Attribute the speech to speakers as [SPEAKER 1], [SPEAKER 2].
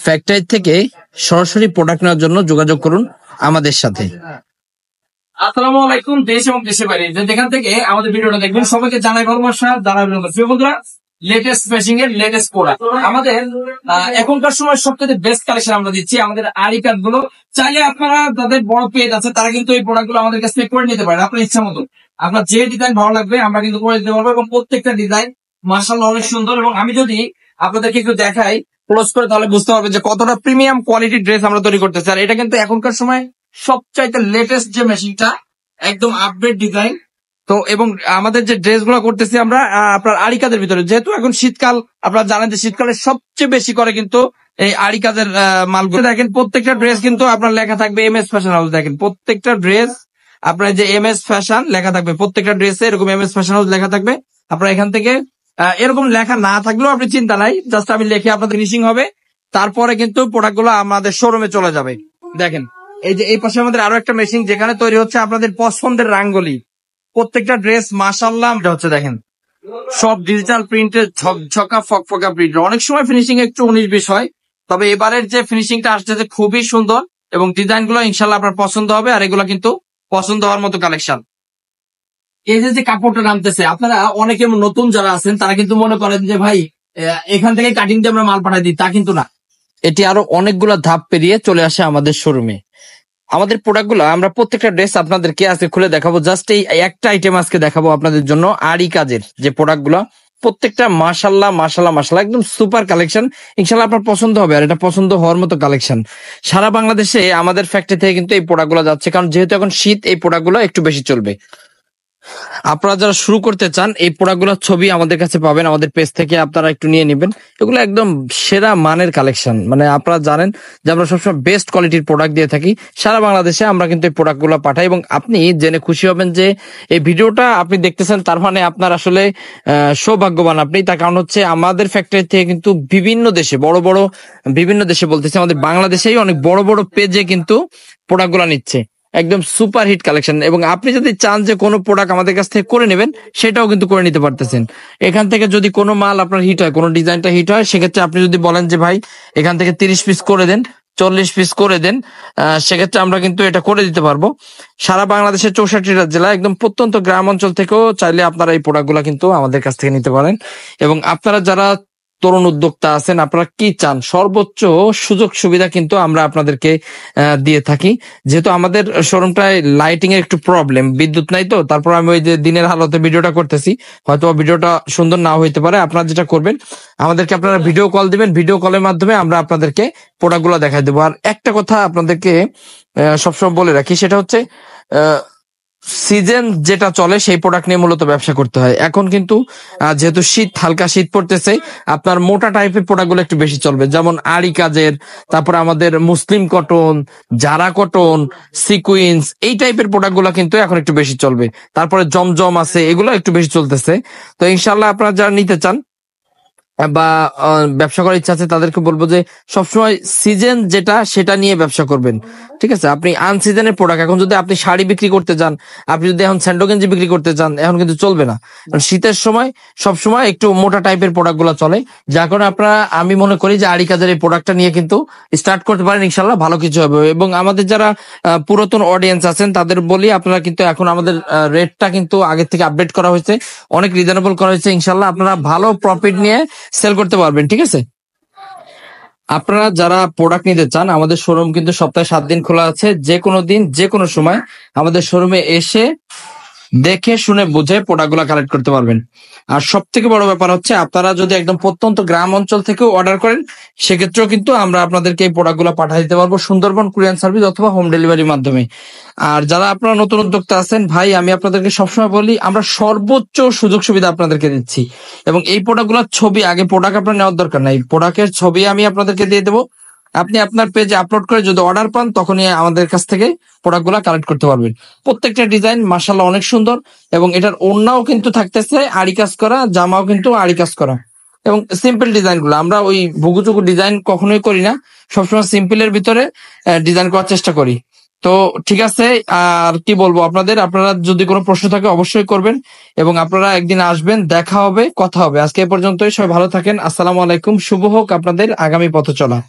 [SPEAKER 1] Factory থেকে সরাসরি product নেওয়ার জন্য যোগাযোগ করুন আমাদের সাথে।
[SPEAKER 2] আসসালামু আলাইকুম। দেশ এবং দেশের বাইরে যেখান থেকে আমাদের ভিডিওটা দেখবেন সবাইকে জানাই ভালোবাসা, জানাই বন্ধুরা লেটেস্ট ফ্যাশন এর লেটেস্ট প্রোডাক্ট আমাদের এখনকার সময় সবথেকে বেস্ট কালেকশন আমরা দিচ্ছি। আমাদের আরি কার্ড গুলো চাইলে আপনারা যাদের বড় পেজ আছে তারা কিন্তু এই প্রোডাক্ট গুলো আমাদের কাছ থেকে করে নিতে পারেন আপনার ইচ্ছা মতো। আপনার যে ডিজাইন ভালো লাগবে আমরা কিন্তু করে দিতে পারবো এবং প্রত্যেকটা ডিজাইন মাশাআল্লাহ অনেক সুন্দর। এবং আমি যদি আপনাদেরকে একটু দেখাই ক্লোজ করে তাহলে বুঝতে পারবেন যে কতটা প্রিমিয়াম কোয়ালিটির ড্রেস আমরা তৈরি করতেছি। আর এটা কিন্তু এখনকার সময় সবচাইতে লেটেস্ট যে মেশিনটা, একদম আপডেট ডিজাইন। তো এবং আমাদের যে ড্রেস গুলো করতেছি আমরা আপনার আরি কাজের ভিতরে, যেহেতু এখন শীতকাল, আপনারা জানেন যে শীতকালে সবচেয়ে বেশি করে কিন্তু এই আরি কাজের মালগুলো। দেখেন প্রত্যেকটা ড্রেস কিন্তু আপনার লেখা থাকবে এম এস ফ্যাশন হাউস। দেখেন প্রত্যেকটা ড্রেস আপনার যে এম এস ফ্যাশন লেখা থাকবে, প্রত্যেকটা ড্রেসে এরকম এম এস ফ্যাশন হাউস লেখা থাকবে। আপনার এখান থেকে এরকম লেখা না থাকলেও আপনি চিন্তা নাই, জাস্ট আমি লিখে আপনাদের ফিনিশিং হবে, তারপরে কিন্তু প্রোডাক্ট গুলো আমাদের শোরুমে চলে যাবে। দেখেন এই যে এই পাশে আমাদের আরো একটা মেশিন যেখানে তৈরি হচ্ছে আপনাদের পছন্দের রাঙ্গলি। প্রত্যেকটা ড্রেস মাশাআল্লাহ হচ্ছে, দেখেন সব ডিজিটাল প্রিন্টের ঝকঝকা ফকফকা প্রিন্ট। অনেক সময় ফিনিশিং একটু 19-20 হয়, তবে এবারের যে ফিনিশিংটা আসছে খুবই সুন্দর এবং ডিজাইন গুলো ইনশাল্লাহ আপনার পছন্দ হবে। আর এগুলো কিন্তু পছন্দ হওয়ার মতো কালেকশন। এই যে কাপড়টা নামতেছে, আপনারা অনেকে নতুন যারা আছেন তারা কিন্তু মনে করেন যে ভাই এখান থেকে কাটিং দিয়ে আমরা মাল পাঠাই দিই, তা কিন্তু না।
[SPEAKER 1] এটি আরো অনেকগুলো ধাপ পেরিয়ে চলে আসে আমাদের শোরুমে। আমাদের প্রোডাক্ট গুলো আমরা প্রত্যেকটা ড্রেস আপনাদেরকে আজকে খুলে দেখাবো। জাস্ট এই একটা আইটেম আজকে দেখাবো আপনাদের জন্য, আরি কাজের যে প্রোডাক্ট গুলো প্রত্যেকটা মাশাআল্লাহ মাশাআল্লাহ মাশাআল্লাহ একদম সুপার কালেকশন। ইনশাআল্লাহ আপনার পছন্দ হবে, আর এটা পছন্দ হওয়ার মতো কালেকশন। সারা বাংলাদেশে আমাদের ফ্যাক্টরি থেকে কিন্তু এই প্রোডাক্ট গুলো যাচ্ছে, কারণ যেহেতু এখন শীত এই প্রোডাক্ট গুলো একটু বেশি চলবে। আপনারা যারা শুরু করতে চান এই প্রোডাক্টগুলোর ছবি আমাদের কাছে পাবেন, আমাদের পেজ থেকে আপনারা একটু নিয়ে নেবেন। এগুলো একদম সেরা মানের কালেকশন, মানে আপনারা জানেন যে আমরা সবসময় বেস্ট কোয়ালিটির প্রোডাক্ট দিয়ে থাকি। সারা বাংলাদেশে আমরা কিন্তু এই প্রোডাক্টগুলো পাঠাই এবং আপনি জেনে খুশি হবেন যে এই ভিডিওটা আপনি দেখতেছেন, তার মানে আপনার আসলে সৌভাগ্যবান আপনি। তার কারণ হচ্ছে আমাদের ফ্যাক্টরি থেকে কিন্তু বিভিন্ন দেশে বিভিন্ন দেশে বলতেছি, আমাদের বাংলাদেশেই অনেক বড় বড় পেজে কিন্তু প্রোডাক্টগুলো নিচ্ছে। একদম সুপার হিট কালেকশন। এবং আপনি যদি চান যে কোনো প্রোডাক্ট আমাদের কাছ থেকে করে নেবেন, সেটাও কিন্তু করে নিতে পারতেছেন। এখান থেকে যদি কোনো মাল আপনার হিট হয়, কোনো ডিজাইনটা হিট হয়, সেক্ষেত্রে আপনি যদি বলেন যে ভাই এখান থেকে 30 পিস করে দেন, 40 পিস করে দেন, সেক্ষেত্রে আমরা কিন্তু এটা করে দিতে পারবো। সারা বাংলাদেশের 64টা জেলা, একদম প্রত্যন্ত গ্রাম অঞ্চল থেকেও চাইলে আপনারা এই প্রোডাক্টগুলো কিন্তু আমাদের কাছ থেকে নিতে পারেন। এবং আপনারা যারা তরুণ উদ্যোক্তা আছেন, আপনারা কি চান সর্বোচ্চ সুযোগ সুবিধা কিন্তু আমরা আপনাদেরকে দিয়ে থাকি। যেহেতু আমাদের শোরুমটায় লাইটিং এর একটু প্রবলেম, বিদ্যুৎ নাই, তো তারপর আমি ওই যে দিনের হালতে ভিডিওটা করতেছি, হয়তো ভিডিওটা সুন্দর নাও হইতে পারে। আপনারা যেটা করবেন, আমাদেরকে আপনারা ভিডিও কল দিবেন, ভিডিও কলের মাধ্যমে আমরা আপনাদেরকে প্রোডাক্টগুলো দেখাই দেবো। আর একটা কথা আপনাদেরকে সবসময় বলে রাখি, সেটা হচ্ছে সিজন যেটা চলে সেই প্রোডাক্ট নিয়ে মূলত ব্যবসা করতে হয়। এখন কিন্তু যেহেতু শীত, হালকা শীত পড়তেছে, আপনার মোটা টাইপের প্রোডাক্ট গুলো একটু বেশি চলবে, যেমন আরি কাজের, তারপর আমাদের মুসলিম কটন, জারা কটন, সিকুইন্স, এই টাইপের প্রোডাক্ট গুলো কিন্তু এখন একটু বেশি চলবে। তারপরে জমজম আছে, এগুলো একটু বেশি চলতেছে। তো ইনশাল্লাহ আপনারা যারা নিতে চান বা ব্যবসা করার ইচ্ছা আছে, তাদেরকে বলবো যে সবসময় সিজন যেটা সেটা নিয়ে ব্যবসা করবেন। ঠিক আছে, আপনি আনসিজনের প্রোডাক্ট, এখন যদি আপনি শাড়ি বিক্রি করতে চান, আপনি যদি এখন স্যান্ডো গেঞ্জি বিক্রি করতে চান, এখন কিন্তু চলবে না। কারণ শীতের সময় সবসময় একটু মোটা টাইপের প্রোডাক্ট গুলো চলে, যার কারণে আপনারা, আমি মনে করি যে আরি কাজের এই প্রোডাক্টটা নিয়ে কিন্তু স্টার্ট করতে পারেন, ইনশাল্লাহ ভালো কিছু হবে। এবং আমাদের যারা পুরাতন অডিয়েন্স আছেন তাদের বলি, আপনারা কিন্তু এখন আমাদের রেটটা কিন্তু আগের থেকে আপডেট করা হয়েছে, অনেক রিজনেবল করা হয়েছে। ইনশাল্লাহ আপনারা ভালো প্রফিট নিয়ে সেল করতে পারবেন। ঠিক আছে, আপনারা যারা প্রোডাক্ট নিতে চান, আমাদের শোরুম কিন্তু সপ্তাহে 7 দিন খোলা আছে। যে কোনো দিন, যে কোনো সময় আমাদের শোরুমে এসে দেখে শুনে বুঝে প্রোডাক্টগুলো কালেক্ট করতে পারবেন। আর সব থেকে বড় ব্যাপার হচ্ছে, আপনারা যদি একদম প্রত্যন্ত গ্রাম অঞ্চল থেকেও অর্ডার করেন, সেক্ষেত্রেও কিন্তু আমরা আপনাদেরকে এই প্রোডাক্টগুলো পাঠিয়ে দিতে পারবো সুন্দরবন কুরিয়ার সার্ভিস অথবা হোম ডেলিভারির মাধ্যমে। আর যারা আপনারা নতুন উদ্যোক্তা আছেন, ভাই আমি আপনাদেরকে সবসময় বলি, আমরা সর্বোচ্চ সুযোগ সুবিধা আপনাদেরকে দিচ্ছি। এবং এই প্রোডাক্টগুলোর ছবি, আগে প্রোডাক্ট আপনার নেওয়ার দরকার নাই, প্রোডাক্টের ছবি আমি আপনাদেরকে দিয়ে দেবো। আপনি আপনার পেজে আপলোড করে যদি অর্ডার পান, তখনই আমাদের কাছ থেকে প্রোডাক্টগুলো কালেক্ট করতে পারবেন। প্রত্যেকটা ডিজাইন মাশাআল্লাহ অনেক সুন্দর, এবং এটার ওড়নাও কিন্তু থাকতেছে আরি কাজ করা, জামাও কিন্তু আরি কাজ করা। এবং সিম্পল ডিজাইন গুলো, আমরা ওই ভুগুচুকু ডিজাইন কখনোই করি না, সবসময় সিম্পলের ভিতরে ডিজাইন করার চেষ্টা করি। তো ঠিক আছে, আর কি বলবো আপনারা যদি কোনো প্রশ্ন থাকে অবশ্যই করবেন, এবং আপনারা একদিন আসবেন, দেখা হবে, কথা হবে। আজকে এ পর্যন্তই, সবাই ভালো থাকেন। আসসালামু আলাইকুম। শুভ হোক আপনাদের আগামী পথ চলা।